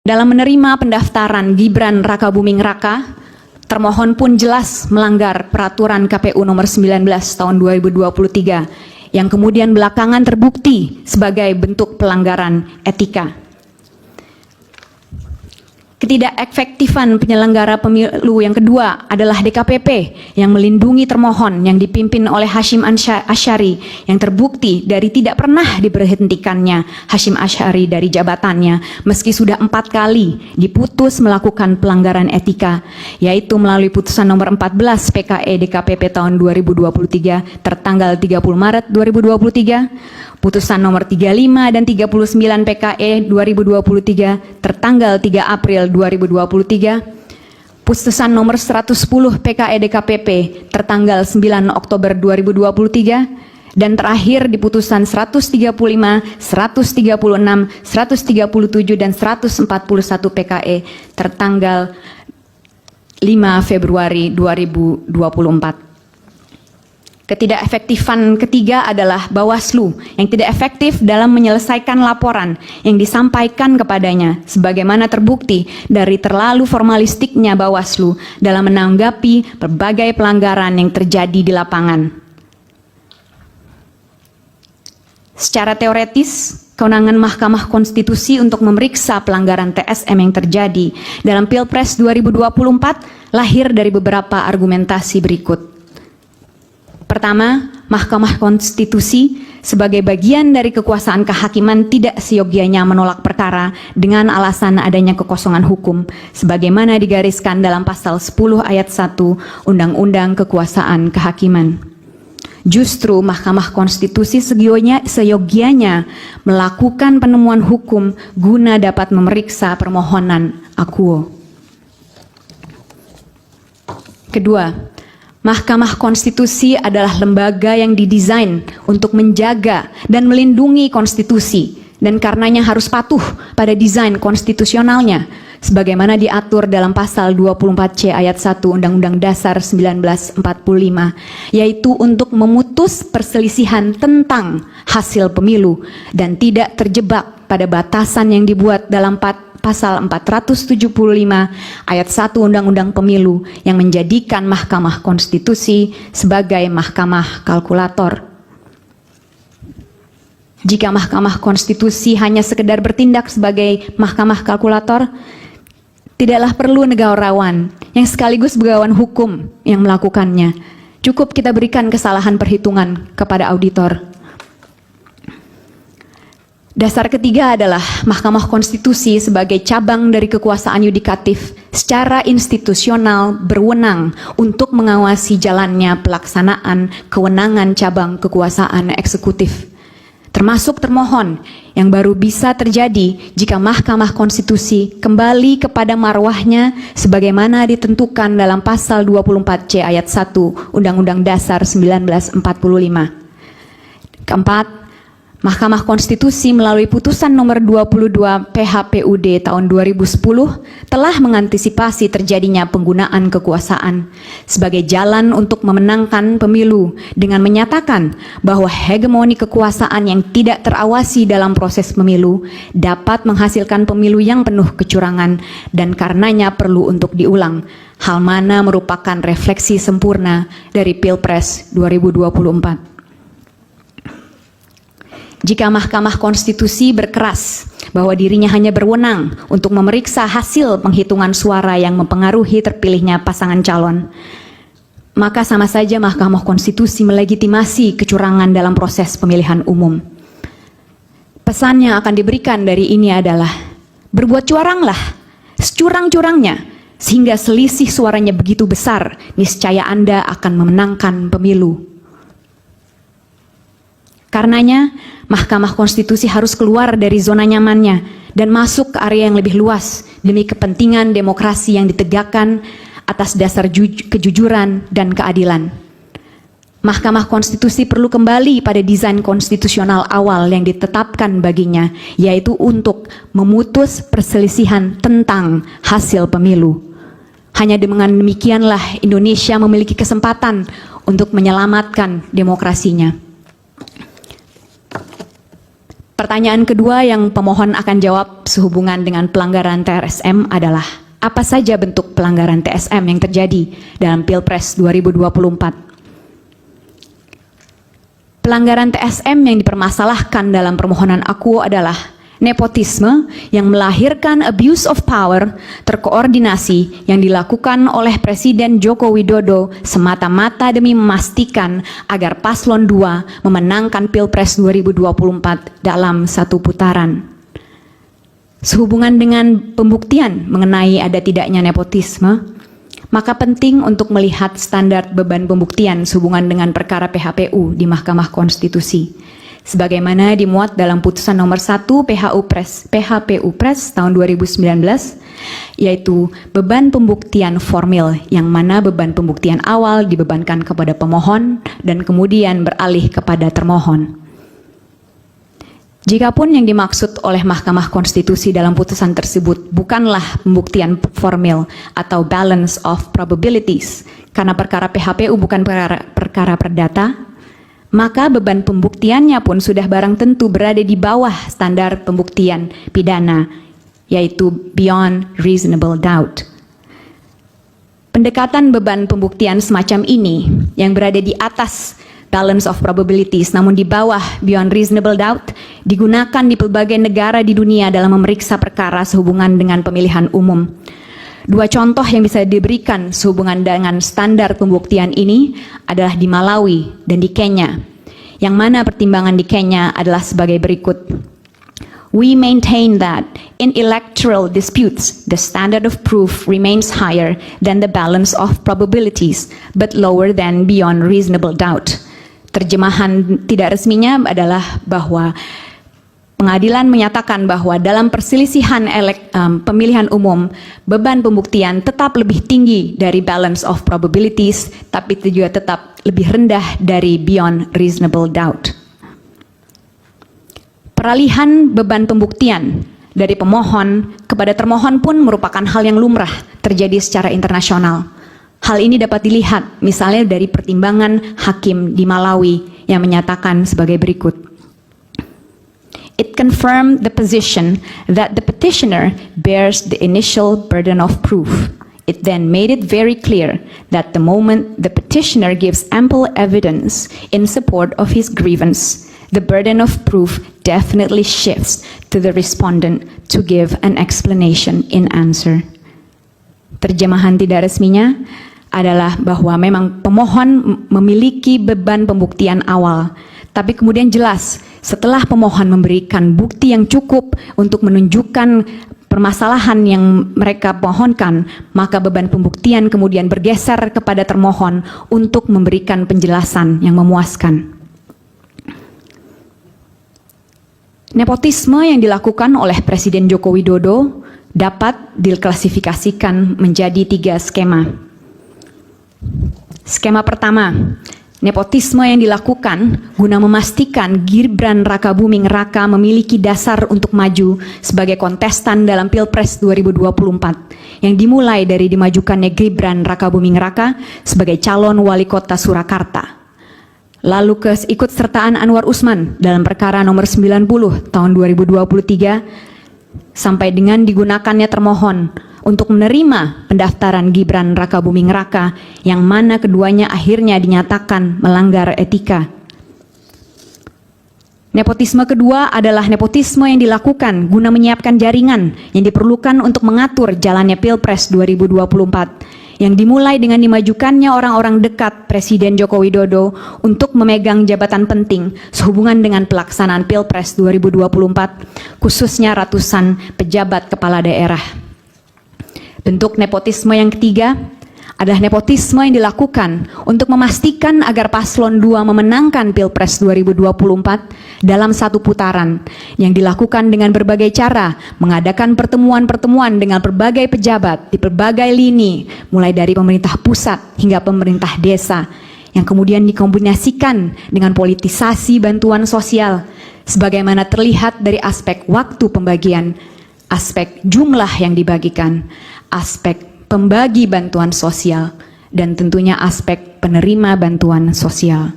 Dalam menerima pendaftaran Gibran Rakabuming Raka, termohon pun jelas melanggar peraturan KPU nomor 19 tahun 2023 yang kemudian belakangan terbukti sebagai bentuk pelanggaran etika. Ketidakefektifan penyelenggara pemilu yang kedua adalah DKPP yang melindungi termohon yang dipimpin oleh Hasyim Asyari yang terbukti dari tidak pernah diberhentikannya Hasyim Asyari dari jabatannya meski sudah 4 kali diputus melakukan pelanggaran etika, yaitu melalui putusan nomor 14 PKE DKPP tahun 2023 tertanggal 30 Maret 2023, putusan nomor 35 dan 39 PKE 2023 tertanggal 3 April 2023, putusan nomor 110 PKE DKPP tertanggal 9 Oktober 2023, dan terakhir di putusan 135, 136, 137, dan 141 PKE tertanggal 5 Februari 2024. Ketidakefektifan ketiga adalah Bawaslu yang tidak efektif dalam menyelesaikan laporan yang disampaikan kepadanya, sebagaimana terbukti dari terlalu formalistiknya Bawaslu dalam menanggapi berbagai pelanggaran yang terjadi di lapangan. Secara teoretis, kewenangan Mahkamah Konstitusi untuk memeriksa pelanggaran TSM yang terjadi dalam Pilpres 2024 lahir dari beberapa argumentasi berikut. Pertama, Mahkamah Konstitusi sebagai bagian dari kekuasaan kehakiman tidak seyogianya menolak perkara dengan alasan adanya kekosongan hukum, sebagaimana digariskan dalam pasal 10 ayat 1 Undang-Undang Kekuasaan Kehakiman. Justru Mahkamah Konstitusi seyogianya melakukan penemuan hukum guna dapat memeriksa permohonan akuo. Kedua, Mahkamah Konstitusi adalah lembaga yang didesain untuk menjaga dan melindungi konstitusi dan karenanya harus patuh pada desain konstitusionalnya sebagaimana diatur dalam pasal 24C ayat 1 Undang-Undang Dasar 1945, yaitu untuk memutus perselisihan tentang hasil pemilu dan tidak terjebak pada batasan yang dibuat dalam Pasal 475 ayat 1 Undang-Undang Pemilu yang menjadikan Mahkamah Konstitusi sebagai mahkamah kalkulator. Jika Mahkamah Konstitusi hanya sekedar bertindak sebagai mahkamah kalkulator, tidaklah perlu negarawan yang sekaligus begawan hukum yang melakukannya. Cukup kita berikan kesalahan perhitungan kepada auditor. Dasar ketiga adalah Mahkamah Konstitusi sebagai cabang dari kekuasaan yudikatif secara institusional berwenang untuk mengawasi jalannya pelaksanaan kewenangan cabang kekuasaan eksekutif, termasuk termohon yang baru bisa terjadi jika Mahkamah Konstitusi kembali kepada marwahnya sebagaimana ditentukan dalam pasal 24C ayat 1 Undang-Undang Dasar 1945. Keempat, Mahkamah Konstitusi melalui putusan nomor 22 PHPUD tahun 2010 telah mengantisipasi terjadinya penggunaan kekuasaan sebagai jalan untuk memenangkan pemilu dengan menyatakan bahwa hegemoni kekuasaan yang tidak terawasi dalam proses pemilu dapat menghasilkan pemilu yang penuh kecurangan dan karenanya perlu untuk diulang, hal mana merupakan refleksi sempurna dari Pilpres 2024. Jika Mahkamah Konstitusi berkeras bahwa dirinya hanya berwenang untuk memeriksa hasil penghitungan suara yang mempengaruhi terpilihnya pasangan calon, maka sama saja Mahkamah Konstitusi melegitimasi kecurangan dalam proses pemilihan umum. Pesan yang akan diberikan dari ini adalah, berbuat curanglah, securang-curangnya, sehingga selisih suaranya begitu besar, niscaya Anda akan memenangkan pemilu. Karenanya, Mahkamah Konstitusi harus keluar dari zona nyamannya dan masuk ke area yang lebih luas demi kepentingan demokrasi yang ditegakkan atas dasar kejujuran dan keadilan. Mahkamah Konstitusi perlu kembali pada desain konstitusional awal yang ditetapkan baginya, yaitu untuk memutus perselisihan tentang hasil pemilu. Hanya dengan demikianlah Indonesia memiliki kesempatan untuk menyelamatkan demokrasinya. Pertanyaan kedua yang pemohon akan jawab sehubungan dengan pelanggaran TSM adalah, apa saja bentuk pelanggaran TSM yang terjadi dalam Pilpres 2024? Pelanggaran TSM yang dipermasalahkan dalam permohonan aku adalah nepotisme yang melahirkan abuse of power terkoordinasi yang dilakukan oleh Presiden Joko Widodo semata-mata demi memastikan agar Paslon 2 memenangkan Pilpres 2024 dalam satu putaran. Sehubungan dengan pembuktian mengenai ada tidaknya nepotisme, maka penting untuk melihat standar beban pembuktian sehubungan dengan perkara PHPU di Mahkamah Konstitusi, sebagaimana dimuat dalam putusan nomor 1 PHPU Pres tahun 2019, yaitu beban pembuktian formil, yang mana beban pembuktian awal dibebankan kepada pemohon dan kemudian beralih kepada termohon. Jikapun yang dimaksud oleh Mahkamah Konstitusi dalam putusan tersebut bukanlah pembuktian formil atau balance of probabilities, karena perkara PHPU bukan perkara perdata, maka beban pembuktiannya pun sudah barang tentu berada di bawah standar pembuktian pidana, yaitu beyond reasonable doubt. Pendekatan beban pembuktian semacam ini yang berada di atas balance of probabilities namun di bawah beyond reasonable doubt digunakan di pelbagai negara di dunia dalam memeriksa perkara sehubungan dengan pemilihan umum. Dua contoh yang bisa diberikan sehubungan dengan standar pembuktian ini adalah di Malawi dan di Kenya, yang mana pertimbangan di Kenya adalah sebagai berikut. We maintain that in electoral disputes, the standard of proof remains higher than the balance of probabilities, but lower than beyond reasonable doubt. Terjemahan tidak resminya adalah bahwa pengadilan menyatakan bahwa dalam perselisihan pemilihan umum, beban pembuktian tetap lebih tinggi dari balance of probabilities, tapi itu juga tetap lebih rendah dari beyond reasonable doubt. Peralihan beban pembuktian dari pemohon kepada termohon pun merupakan hal yang lumrah terjadi secara internasional. Hal ini dapat dilihat misalnya dari pertimbangan hakim di Malawi yang menyatakan sebagai berikut. It confirmed the position that the petitioner bears the initial burden of proof. It then made it very clear that the moment the petitioner gives ample evidence in support of his grievance, the burden of proof definitely shifts to the respondent to give an explanation in answer. Terjemahan tidak resminya adalah bahwa memang pemohon memiliki beban pembuktian awal, tapi kemudian jelas setelah pemohon memberikan bukti yang cukup untuk menunjukkan permasalahan yang mereka mohonkan, maka beban pembuktian kemudian bergeser kepada termohon untuk memberikan penjelasan yang memuaskan. Nepotisme yang dilakukan oleh Presiden Joko Widodo dapat diklasifikasikan menjadi 3 skema. Skema pertama, nepotisme yang dilakukan guna memastikan Gibran Rakabuming Raka memiliki dasar untuk maju sebagai kontestan dalam Pilpres 2024 yang dimulai dari dimajukannya Gibran Rakabuming Raka sebagai calon wali kota Surakarta. Lalu keikutsertaan Anwar Usman dalam perkara nomor 90 tahun 2023 sampai dengan digunakannya termohon untuk menerima pendaftaran Gibran Rakabuming Raka yang mana keduanya akhirnya dinyatakan melanggar etika. Nepotisme kedua adalah nepotisme yang dilakukan guna menyiapkan jaringan yang diperlukan untuk mengatur jalannya Pilpres 2024 yang dimulai dengan dimajukannya orang-orang dekat Presiden Joko Widodo untuk memegang jabatan penting sehubungan dengan pelaksanaan Pilpres 2024, khususnya ratusan pejabat kepala daerah. Bentuk nepotisme yang ketiga adalah nepotisme yang dilakukan untuk memastikan agar Paslon 2 memenangkan Pilpres 2024 dalam satu putaran yang dilakukan dengan berbagai cara, mengadakan pertemuan-pertemuan dengan berbagai pejabat di berbagai lini, mulai dari pemerintah pusat hingga pemerintah desa, yang kemudian dikombinasikan dengan politisasi bantuan sosial, sebagaimana terlihat dari aspek waktu pembagian, aspek jumlah yang dibagikan, aspek pembagi bantuan sosial, dan tentunya aspek penerima bantuan sosial.